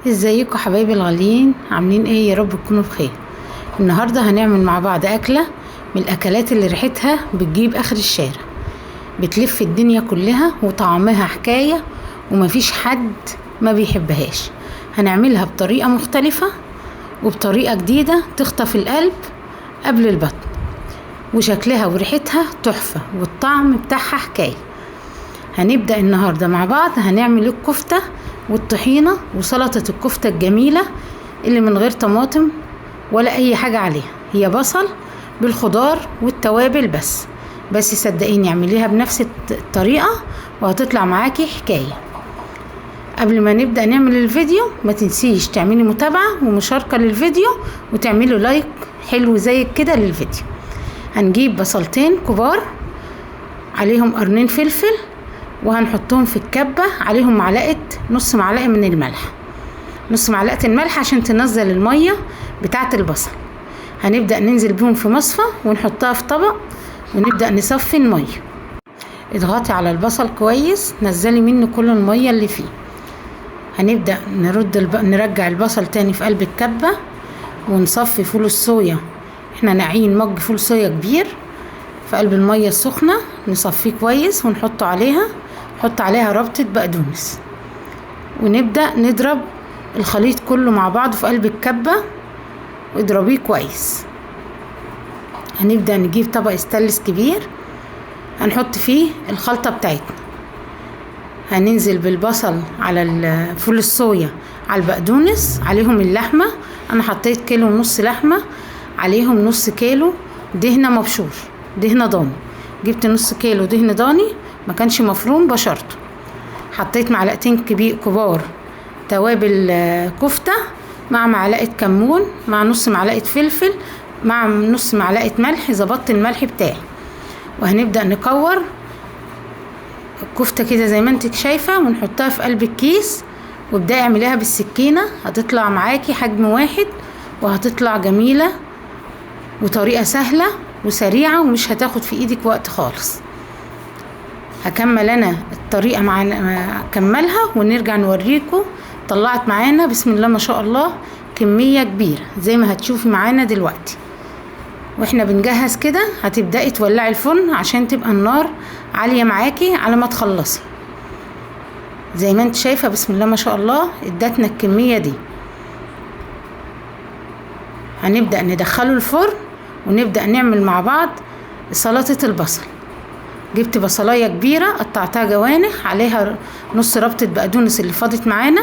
ازيكم حبايبي الغاليين؟ عاملين ايه؟ يا رب تكونوا بخير. النهارده هنعمل مع بعض اكله من الاكلات اللي ريحتها بتجيب اخر الشارع، بتلف الدنيا كلها وطعمها حكايه ومفيش حد ما بيحبهاش. هنعملها بطريقه مختلفه وبطريقه جديده تخطف القلب قبل البطن، وشكلها وريحتها تحفه والطعم بتاعها حكايه. هنبدأ النهاردة مع بعض هنعمل الكفتة والطحينة وسلطة الكفتة الجميلة اللي من غير طماطم ولا اي حاجة عليها، هي بصل بالخضار والتوابل بس صدقيني اعمليها بنفس الطريقة وهتطلع معاكي حكاية. قبل ما نبدأ نعمل الفيديو ما تنسيش تعملي متابعة ومشاركة للفيديو وتعملوا لايك حلو زي كده للفيديو. هنجيب بصلتين كبار عليهم قرنين فلفل وهنحطهم في الكبة، عليهم نص معلقة من الملح، نص معلقة الملح عشان تنزل المية بتاعة البصل. هنبدأ ننزل بهم في مصفى ونحطها في طبق ونبدأ نصفي المية. اضغطي على البصل كويس، نزلي منه كل المية اللي فيه. هنبدأ نرجع البصل تاني في قلب الكبة ونصفي فول الصويا. احنا ناقعين مج فول صويا كبير في قلب المية السخنة، نصفيه كويس ونحط عليها ربطة بقدونس، ونبدأ نضرب الخليط كله مع بعض في قلب الكبة واضربيه كويس. هنبدأ نجيب طبق استانلس كبير هنحط فيه الخلطة بتاعتنا. هننزل بالبصل على الفول الصويا على البقدونس، عليهم اللحمة. انا حطيت 1.5 كيلو لحمة، عليهم نص كيلو دهنة مبشور، دهنة ضاني. جبت نص كيلو دهن ضاني ما كانش مفروم بشرته. حطيت معلقتين كبار توابل كفتة مع معلقة كمون مع نص معلقة فلفل مع نص معلقة ملح، ظبطت الملح بتاعي. وهنبدأ نكور الكفتة كده زي ما انت شايفة ونحطها في قلب الكيس، وابدأي اعمليها بالسكينة، هتطلع معاكي حجم واحد وهتطلع جميلة وطريقة سهلة وسريعة ومش هتاخد في ايدك وقت خالص. هكمل انا الطريقة اكملها ونرجع نوريكم. طلعت معانا بسم الله ما شاء الله كمية كبيرة زي ما هتشوفي معانا دلوقتي. واحنا بنجهز كده هتبدأي تولعي الفرن عشان تبقى النار عالية معاكي على ما تخلصي. زي ما انت شايفة بسم الله ما شاء الله ادتنا الكمية دي. هنبدأ ندخله الفرن ونبدأ نعمل مع بعض سلطة البصل. جبت بصلاية كبيرة قطعتها جوانح، عليها نص ربطة بقدونس اللي فاضت معانا،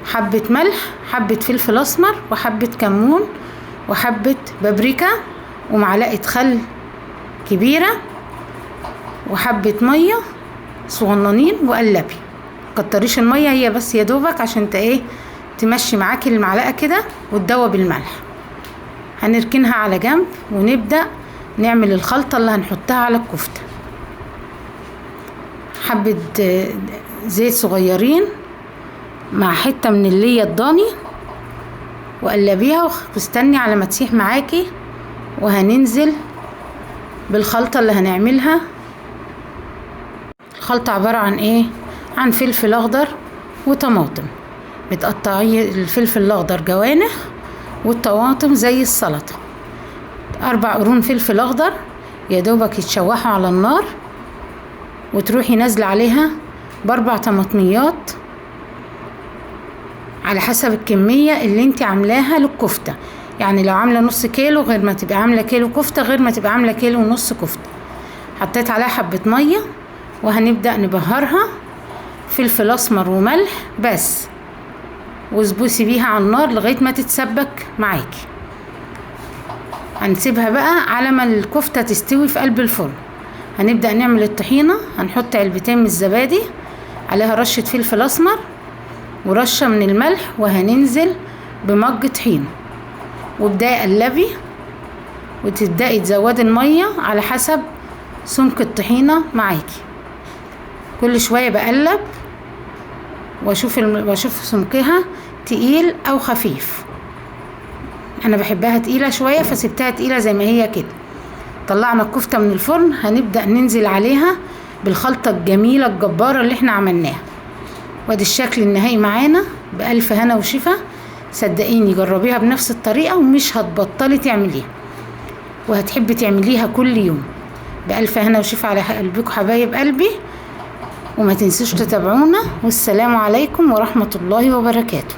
حبة ملح، حبة فلفل اسمر، وحبة كمون، وحبة بابريكا، ومعلقة خل كبيرة، وحبة مية صغننين. وقلبي مكتريش المية، هي بس يا دوبك عشان تمشي معاكي المعلقة كده وتدوب الملح. هنركنها على جنب ونبدأ نعمل الخلطة اللي هنحطها على الكفتة. حبة زيت صغيرين مع حتة من اللية الضاني، وقلبيها واستني على ما تسيح معاكي. وهننزل بالخلطة اللي هنعملها. الخلطة عبارة عن عن فلفل اخضر وطماطم. بتقطعي الفلفل الاخضر جوانح والطماطم زي السلطة. 4 قرون فلفل اخضر يا دوبك يتشوحوا على النار، وتروحي نازله عليها ب4 طماطميات على حسب الكمية اللي انت عاملاها للكفتة. يعني لو عاملة نص كيلو غير ما تبقى عاملة كيلو كفتة، غير ما تبقى عاملة 1.5 كيلو كفتة. حطيت عليها حبة مية وهنبدأ نبهرها فلفل اسمر وملح بس، واسبوسي بيها على النار لغاية ما تتسبك معاكي. هنسيبها بقى على ما الكفتة تستوي في قلب الفرن. هنبدأ نعمل الطحينة. هنحط علبتين من الزبادي، عليها رشة فلفل اسمر ورشة من الملح، وهننزل بمج طحينة. وابدأي قلبي وتبدأي تزودي المية على حسب سمك الطحينة معاكي. كل شوية بقلب واشوف سمكها تقيل او خفيف. انا بحبها تقيلة شوية فسبتها تقيلة زي ما هي كده. طلعنا الكفتة من الفرن، هنبدأ ننزل عليها بالخلطة الجميلة الجبارة اللي احنا عملناها. وادي الشكل النهائي معانا بألف هنا وشفا. صدقيني جربيها بنفس الطريقة ومش هتبطلي تعمليها، وهتحبي تعمليها كل يوم. بألف هنا وشفا على قلبكم حبايب قلبي، وما تنسوش تتابعونا. والسلام عليكم ورحمة الله وبركاته.